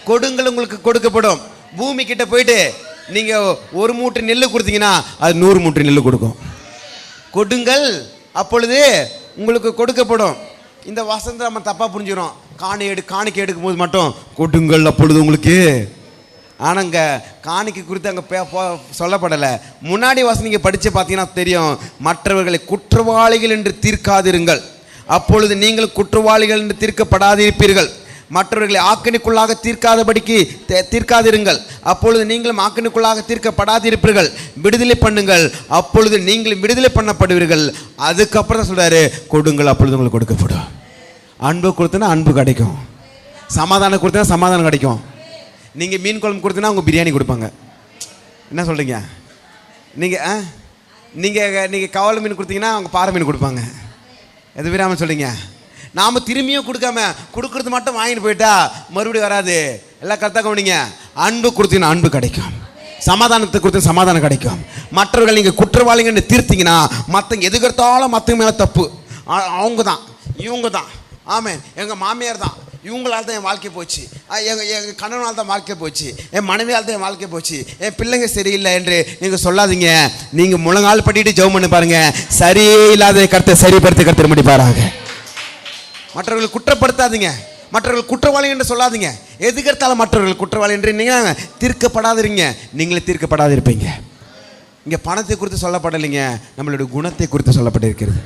கொடுங்கள் உங்களுக்கு கொடுக்கப்படும். பூமி கிட்ட போயிட்டு நீங்க ஒரு மூட்டை நெல் கொடுத்தீங்கன்னா அது 100 மூட்டை நெல் கொடுக்கும். கொடுங்கள் அப்பொழுது உங்களுக்கு கொடுக்கப்படும். இந்த வசனத்தை நம்ம தப்பா புரிஞ்சுக்கிறோம். காணிக்கை எடுக்கும் போது மட்டும் கொடுங்கள் அப்பொழுது உங்களுக்கு. ஆனாங்க காணிக்கை குறித்து அங்கே சொல்லப்படலை. முன்னாடி வசனம் நீங்கள் படித்து பார்த்தீங்கன்னா தெரியும். மற்றவர்களை குற்றவாளிகள் என்று தீர்க்காதிருங்கள், அப்பொழுது நீங்கள் குற்றவாளிகள் என்று தீர்க்கப்படாதிருப்பீர்கள். மற்றவர்களை ஆக்கினைக்குள்ளாக தீர்க்காதிருங்கள், அப்பொழுது நீங்களும் ஆக்கினைக்குள்ளாக தீர்க்கப்படாதிருப்பீர்கள். விடுதலை பண்ணுங்கள், அப்பொழுது நீங்களும் விடுதலை பண்ணப்படுவீர்கள். அதுக்கப்புறம் தான் சொல்கிறாரு, கொடுங்கள் அப்பொழுது உங்களுக்கு கொடுக்கப்படும். அன்பு கொடுத்தனா அன்பு கிடைக்கும், சமாதானம் கொடுத்தனா சமாதானம் கிடைக்கும். நீங்கள் மீன் குழம்பு கொடுத்தனா அவங்க பிரியாணி கொடுப்பாங்க. என்ன சொல்கிறீங்க? நீங்கள் கவலை மீன் கொடுத்தீங்கன்னா அவங்க பாறை மீன் கொடுப்பாங்க. எது விராமல் சொல்கிறீங்க? நாம் திரும்பியும் கொடுக்கறது மட்டும் வாங்கிட்டு போயிட்டா மறுபடியும் வராது. எல்லாம் கரெக்டாக கவனிங்க. அன்பு கொடுத்தீங்கன்னா அன்பு கிடைக்கும், சமாதானத்தை கொடுத்து சமாதானம் கிடைக்கும். மற்றவர்கள் நீங்கள் குற்றவாளிங்கன்னு தீர்த்தீங்கன்னா மற்றவங்க எதுக்கெடுத்தாலும் மற்றவங்க மேலே தப்பு, அவங்க தான் இவங்க தான், ஆமாம் எங்கள் மாமியார் தான், இவங்களால் தான் என் வாழ்க்கை போச்சு, எங்கள் கணவனால் தான் வாழ்க்கை போச்சு, என் மனைவியால் தான் என் வாழ்க்கை போச்சு, என் பிள்ளைங்க சரியில்லை என்று நீங்கள் சொல்லாதீங்க. நீங்கள் முழங்கால் படிட்டு ஜெபம் பண்ணி பாருங்க, சரியே இல்லாத கருத்தை சரிப்படுத்தி கருத்து முடிப்பாராங்க. மற்றவர்கள் குற்றப்படுத்தாதீங்க, மற்றவர்கள் குற்றவாளி என்று சொல்லாதீங்க. எதுக்கெடுத்தாலும் மற்றவர்கள் குற்றவாளி என்று நீங்கள் தீர்க்கப்படாதிருங்க, நீங்களே தீர்க்கப்படாதிருப்பீங்க. இங்கே பணத்தை குறித்து சொல்லப்படலைங்க, நம்மளுடைய குணத்தை குறித்து சொல்லப்பட்டிருக்கிறது.